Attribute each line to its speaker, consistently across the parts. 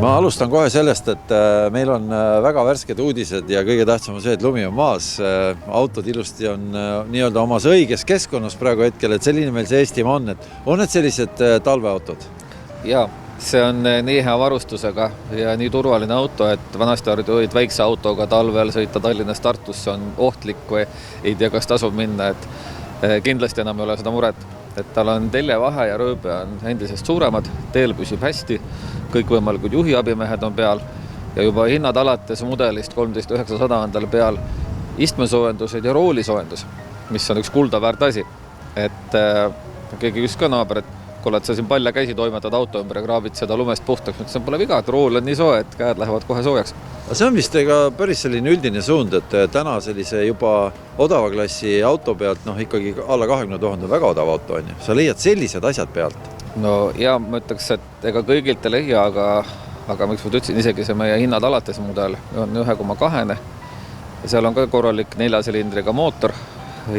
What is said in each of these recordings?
Speaker 1: Ma alustan kohe sellest, et meil on väga värsked uudised ja kõige tähtsam on see, et lumi on maas. Autod ilusti on nii-öelda omas õiges keskkonnas praegu hetkel, et selline meil see Eestimaa on. On need sellised talveautod?
Speaker 2: Jaa, see on nii hea varustusega ja nii turvaline auto, et vanasti olid väikse autoga talvel sõita Tallinnast Tartusse on ohtlik või ei tea, kas tasub minna. Et kindlasti enam ei ole seda muret. Et tal on teljevahe ja rööbe on endisest suuremad, teel püsib hästi, kõikvõimalikud juhiabimehed on peal ja juba hinnad alates mudelist 13900 on tal peal istmesoojendused ja roolisoojendus, mis on üks kulda väärt asi. Et keegi küsis ka naaber, et kui oled sa siin palja käsi toimetad auto ümber ja kraabid seda lumest puhtaks, see pole viga, et rool on nii soe, et käed lähevad kohe soojaks.
Speaker 1: See on vist päris selline üldine suund, et täna sellise juba odava klassi auto pealt, ikkagi alla 20 000 on väga odav auto on ju. Sa leiad sellised asjad pealt?
Speaker 2: No ja ma ütleks, et ega kõigilt ei leia, aga miks ma ütlesin, isegi see meie hinnad alates mudel on 1,2 ja seal on ka korralik 4-silindriga mootor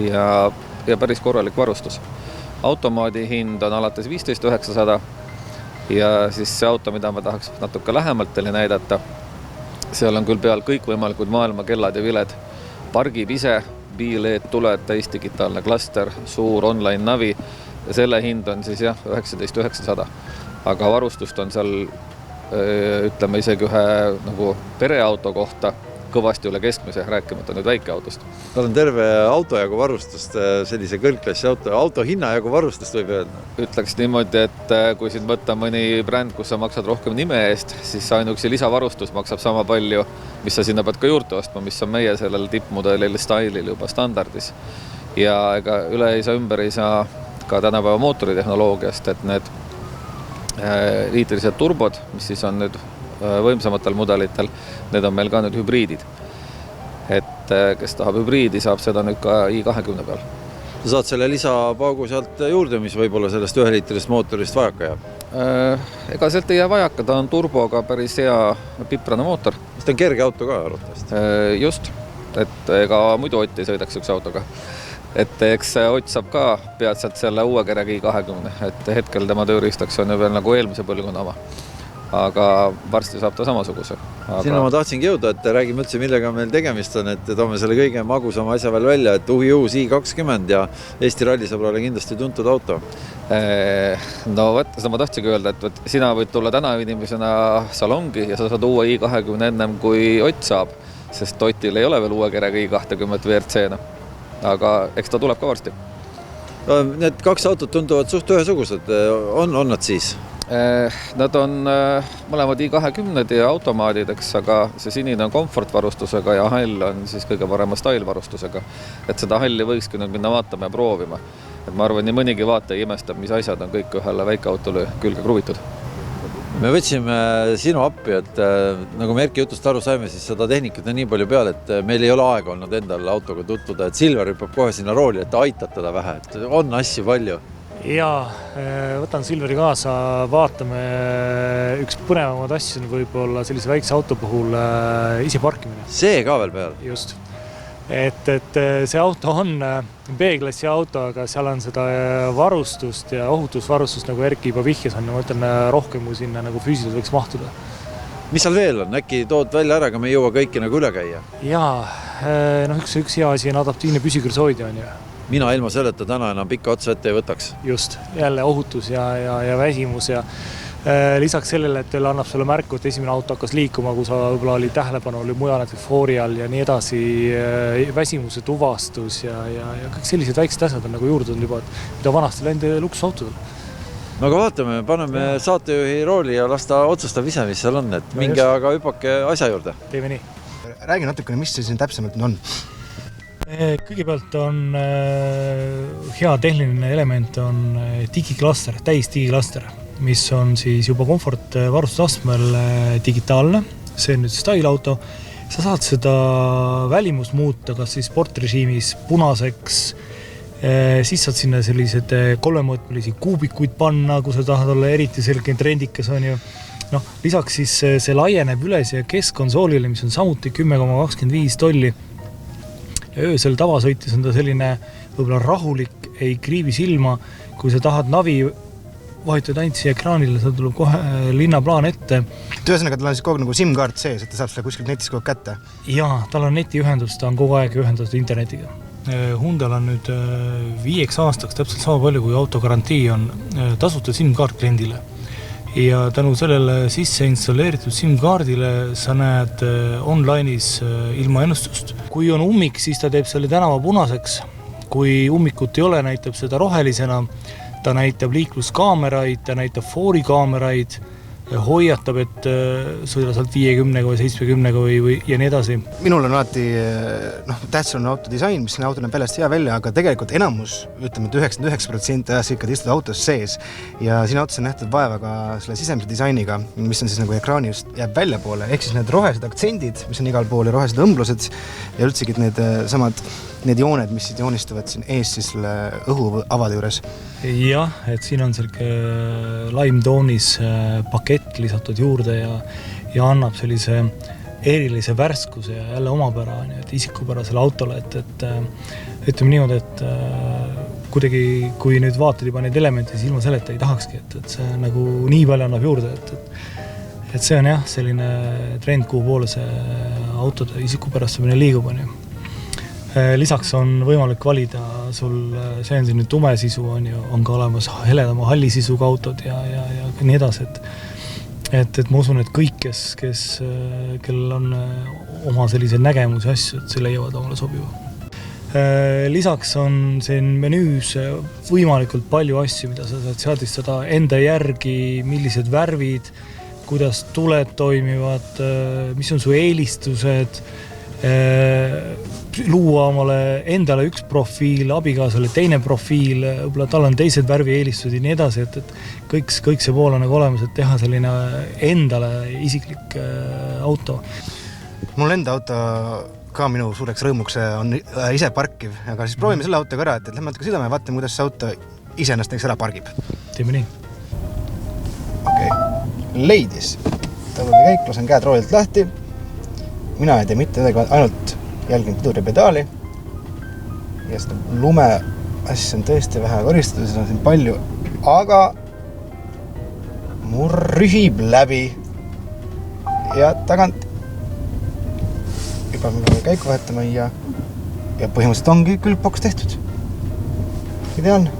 Speaker 2: ja päris korralik varustus. Automaadi hind on alates 15 900 ja siis see auto, mida ma tahaks natuke lähemalt teile näidata, seal on küll peal kõikvõimalikud maailma kellad ja viled, pargib ise, LED tuled, täis digitaalne klaster, suur online navi ja selle hind on siis 19 900. Aga varustust on seal, ütleme isegi ühe nagu pereauto kohta kõvasti üle keskmise, rääkimata nüüd väikeautost.
Speaker 1: Tal on terve auto jagu varustust, sellise kõrgklassi auto hinna jagu varustust võib öelda.
Speaker 2: Ütleks niimoodi, et kui siin võtta mõni bränd, kus sa maksad rohkem nime eest, siis ainuüksi lisavarustus maksab sama palju, mis sa sinna pead ka juurde ostma, mis on meie sellel tippmudelil Style'il juba standardis. Ja ega üle ümber ei saa ka tänapäeva mootoritehnoloogiast, et need liitrised turbod, mis siis on nüüd võimsamatel mudelitel, need on meil ka nüüd hübriidid. Et kes tahab hübriidi, saab seda nüüd ka i20 peal.
Speaker 1: Sa saad selle lisapaugu sealt juurde, mis võib-olla sellest 1-liitrist mootorist vajaka jääb?
Speaker 2: Ega sealt ei jää vajaka, ta on turboga päris hea piprane mootor.
Speaker 1: See on kerge auto ka arvatavasti?
Speaker 2: Just, et ega muidu Ott ei sõidaks üks autoga. Et eks Ott saab ka peatselt selle uue kerega i20, et hetkel tema tööriistaks on ju veel nagu eelmise põlvkonna oma. Aga varsti saab ta samasuguse.
Speaker 1: Sinna ma tahtsingi jõuda, et räägime üldse, millega meil tegemist on, et toome selle kõige magusama asja veel välja, et uus i20 ja Eesti rallisõbrale kindlasti tuntud auto.
Speaker 2: No võt, seda ma tahtsingi öelda, et sina võid tulla täna inimesena salongi ja sa saad uue i20 ennem kui Ott saab, sest Otil ei ole veel uue kerega i20 WRC-na. Aga eks ta tuleb ka varsti.
Speaker 1: Need kaks autot tunduvad suht ühesugused, on nad siis?
Speaker 2: Nad on mõlemad i20 ja automaadid, aga see sinine on komfortvarustusega ja hall on siis kõige parema style-varustusega. Et seda halli võikski nüüd minna vaatama ja proovima. Et ma arvan, nii mõnigi vaata imestab, mis asjad on kõik ühele väikeautole külge kruvitud.
Speaker 1: Me võtsime sinu appi, et nagu me Erki jutust aru saime, siis seda tehnikat on nii palju peal, et meil ei ole aega olnud endal autoga tutvuda, et Silver hüppab kohe sinna rooli, et aitad teda vähe, et on asju palju.
Speaker 3: Jaa, võtan Silveri kaasa, vaatame üks põnevamad asju on võib-olla sellise väikse auto puhul ise parkimine.
Speaker 1: See ka veel peal?
Speaker 3: Just. Et see auto on B-klassi auto, aga seal on seda varustust ja ohutusvarustust, nagu Erki juba vihjas on, ma mõtlen rohkem kui sinna nagu füüsiliselt võiks mahtuda.
Speaker 1: Mis seal veel on? Äkki tood välja ära, aga me ei jõua kõiki nagu üle käia?
Speaker 3: Jaa, üks hea asi on adaptiivne püsikõrsoidja on ju.
Speaker 1: Mina ilma selleta täna enam pikka otsa ette ei võtaks.
Speaker 3: Just, jälle ohutus ja väsimus ja lisaks sellele, et teile annab sulle märku, et esimene auto hakkas liikuma, kui sa võib-olla oli tähelepanu, oli mujal näiteks foori all ja nii edasi, väsimuse tuvastus ja kõik sellised väiksed asjad on nagu juurde tulnud juba, mida vanasti läinud luksusautodel.
Speaker 1: No aga vaatame, paneme saatejuhi rooli ja las ta otsustab ise, mis seal on, et minge aga hüpake asja juurde.
Speaker 3: Teeme nii.
Speaker 4: Räägi natukene, mis see siin täpsemalt on?
Speaker 3: Kõigepealt on hea tehniline element on digiklaster, täis digiklaster, mis on siis juba komfortvarustusastmel digitaalne, see on nüüd style-auto. Sa saad seda välimust muuta, kas siis sportrežiimis punaseks, siis saad sinna sellised kolmemõõtmelisi kuubikuid panna, kui sa tahad olla eriti selge trendikas on ju. Lisaks siis see laieneb üles ja keskkonsoolile, mis on samuti 10,25 tolli. Öösel tavasõitis on ta selline võib-olla rahulik, ei kriivi silma, kui sa tahad navi vahitad ainult siia ekraanile, seal tuleb kohe linnaplaan ette.
Speaker 4: Ühesõnaga, tal on siis kogu nagu SIM-kaart sees, et ta saab selle kuskilt netis kogu kätte?
Speaker 3: Jaa, tal on netiühendus, ta on kogu aeg ühendatud internetiga. Hyundal on nüüd 5 aastaks täpselt sama palju, kui autogarantii on tasuta SIM-kaart kliendile. Ja tänu sellele sisse installeeritud SIM-kaardile sa näed online'is ilma ennustust. Kui on ummik, siis ta teeb selle tänava punaseks. Kui ummikut ei ole, näitab seda rohelisena. Ta näitab liikluskaameraid, ta näitab foorikaameraid, hoiatab, et sõida sealt 50 või 70 või ja nii edasi.
Speaker 4: Minul on alati tähtsam on autodisain, mis siin auto näeb väljast hea välja, aga tegelikult enamus, ütleme, 99% ajast ikka istud autos sees. Ja siin autos on nähtud vaeva ka selle sisemise disainiga, mis on siis nagu ekraani just jääb välja poole. Ehk siis need rohelised aktsendid, mis on igal pool ja rohelised õmblused ja üldsegi need jooned, mis joonistuvad siin ees siis selle õhuavade juures.
Speaker 3: Jah, et siin on selline laimtoonis pakett lisatud juurde ja annab sellise erilise värskuse ja jälle omapära, et isikupärasele autole, et ütleme niimoodi, et kuidagi, kui nüüd vaatad juba neid elemente, siis ilma selleta ei tahakski, et see nagu nii palju annab juurde, et see on jah, selline trend, kuhu poole see autode isikupärastamine liigub. Lisaks on võimalik valida sul, see on siin nüüd tume sisu, on ka olemas heledama hallisisuga autod ja nii edasi, et ma usun, et kõik, kellel on oma sellise nägemus ja asju, et see leiavad omale sobiva. Lisaks on siin menüüs võimalikult palju asju, mida sa saad seadistada enda järgi, millised värvid, kuidas tuled toimivad, mis on su eelistused, luua omale endale üks profiil, abikaasale teine profiil, võib-olla tal on teised värvieelistused ja nii edasi, et kõik see pool on nagu olemas, et teha selline endale isiklik auto.
Speaker 4: Mul enda auto ka minu suureks rõõmuks on ise parkiv, aga siis proovime selle auto ka ära, et lähme natuke sõidame ja vaatame, kuidas see auto ise ennast ära pargib.
Speaker 3: Teeme nii.
Speaker 4: Okei. Leidis. Tõllude käik, lasen käed roolilt lahti. Mina ei tee mitte midagi, ainult jälgin piduri pedaali ja seda lume asja on tõesti vähe koristatud, seda on siin palju, aga mul rühib läbi ja tagant juba me käiku vahetame ja põhimõtteliselt ongi külgboks tehtud. Ideaalne.